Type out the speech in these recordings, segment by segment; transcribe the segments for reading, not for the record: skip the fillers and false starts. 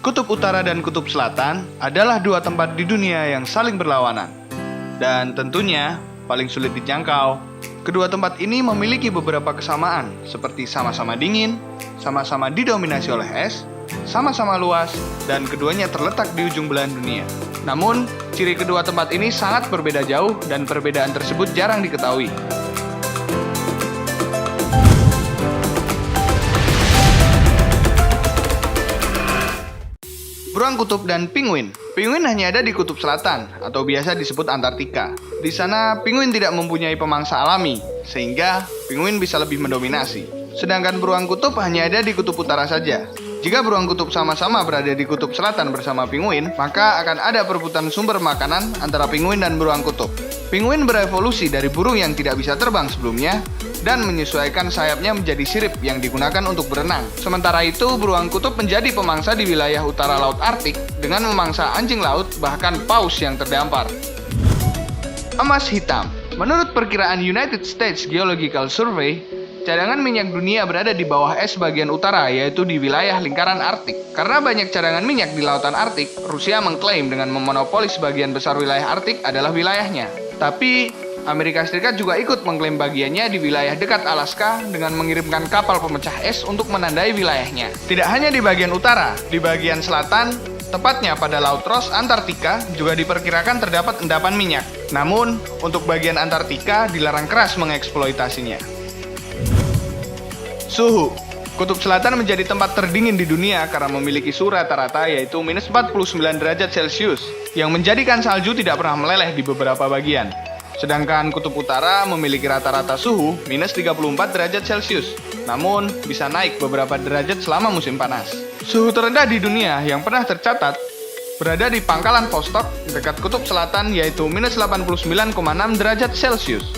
Kutub Utara dan Kutub Selatan adalah dua tempat di dunia yang saling berlawanan. Dan tentunya paling sulit dijangkau. Kedua tempat ini memiliki beberapa kesamaan, seperti sama-sama dingin, sama-sama didominasi oleh es, sama-sama luas, dan keduanya terletak di ujung belahan dunia. Namun, ciri kedua tempat ini sangat berbeda jauh dan perbedaan tersebut jarang diketahui. Beruang kutub dan penguin. Penguin hanya ada di kutub selatan, atau biasa disebut Antartika. Di sana, penguin tidak mempunyai pemangsa alami, sehingga penguin bisa lebih mendominasi. Sedangkan beruang kutub hanya ada di kutub utara saja. Jika beruang kutub sama-sama berada di kutub selatan bersama penguin, maka akan ada perebutan sumber makanan antara penguin dan beruang kutub. Penguin berevolusi dari burung yang tidak bisa terbang sebelumnya, dan menyesuaikan sayapnya menjadi sirip yang digunakan untuk berenang. Sementara itu, beruang kutub menjadi pemangsa di wilayah utara Laut Arktik dengan memangsa anjing laut, bahkan paus yang terdampar. Emas hitam. Menurut perkiraan United States Geological Survey, cadangan minyak dunia berada di bawah es bagian utara, yaitu di wilayah lingkaran Arktik. Karena banyak cadangan minyak di lautan Arktik, Rusia mengklaim dengan memonopoli sebagian besar wilayah Arktik adalah wilayahnya. Tapi Amerika Serikat juga ikut mengklaim bagiannya di wilayah dekat Alaska dengan mengirimkan kapal pemecah es untuk menandai wilayahnya. Tidak hanya di bagian utara, di bagian selatan, tepatnya pada Laut Ross Antartika, juga diperkirakan terdapat endapan minyak. Namun, untuk bagian Antartika dilarang keras mengeksploitasinya. Suhu. Kutub Selatan menjadi tempat terdingin di dunia karena memiliki suhu rata-rata yaitu minus 49 derajat Celcius, yang menjadikan salju tidak pernah meleleh di beberapa bagian. Sedangkan Kutub Utara memiliki rata-rata suhu minus 34 derajat Celcius, namun bisa naik beberapa derajat selama musim panas. Suhu terendah di dunia yang pernah tercatat berada di pangkalan Vostok dekat Kutub Selatan yaitu minus 89,6 derajat Celcius.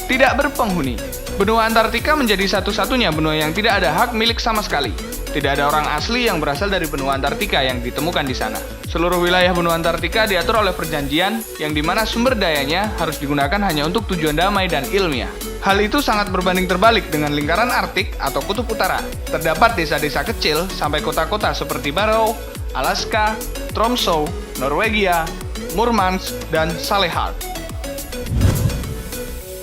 Tidak berpenghuni. Benua Antartika menjadi satu-satunya benua yang tidak ada hak milik sama sekali. Tidak ada orang asli yang berasal dari benua Antartika yang ditemukan di sana. Seluruh wilayah benua Antartika diatur oleh perjanjian yang dimana sumber dayanya harus digunakan hanya untuk tujuan damai dan ilmiah. Hal itu sangat berbanding terbalik dengan lingkaran Arktik atau Kutub Utara. Terdapat desa-desa kecil sampai kota-kota seperti Barrow, Alaska, Tromsø, Norwegia, Murmansk, dan Svalbard.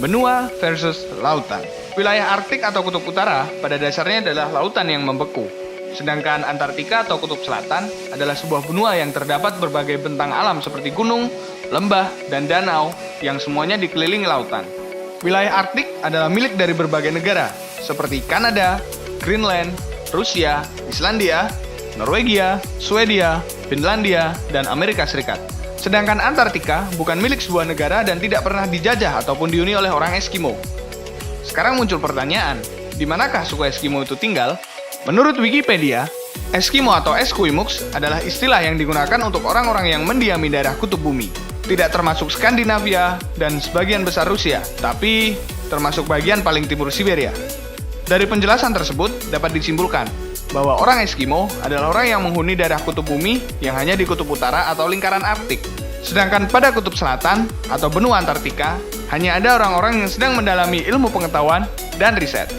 Benua versus lautan. Wilayah Arktik atau Kutub Utara pada dasarnya adalah lautan yang membeku. Sedangkan Antartika atau Kutub Selatan adalah sebuah benua yang terdapat berbagai bentang alam seperti gunung, lembah, dan danau yang semuanya dikelilingi lautan. Wilayah Arktik adalah milik dari berbagai negara seperti Kanada, Greenland, Rusia, Islandia, Norwegia, Swedia, Finlandia, dan Amerika Serikat. Sedangkan Antartika bukan milik sebuah negara dan tidak pernah dijajah ataupun dihuni oleh orang Eskimo. Sekarang muncul pertanyaan, di manakah suku Eskimo itu tinggal? Menurut Wikipedia, Eskimo atau Esquimaux adalah istilah yang digunakan untuk orang-orang yang mendiami daerah kutub bumi. Tidak termasuk Skandinavia dan sebagian besar Rusia, tapi termasuk bagian paling timur Siberia. Dari penjelasan tersebut dapat disimpulkan bahwa orang Eskimo adalah orang yang menghuni daerah kutub bumi yang hanya di kutub utara atau lingkaran Arktik. Sedangkan pada kutub selatan atau benua Antartika, hanya ada orang-orang yang sedang mendalami ilmu pengetahuan dan riset.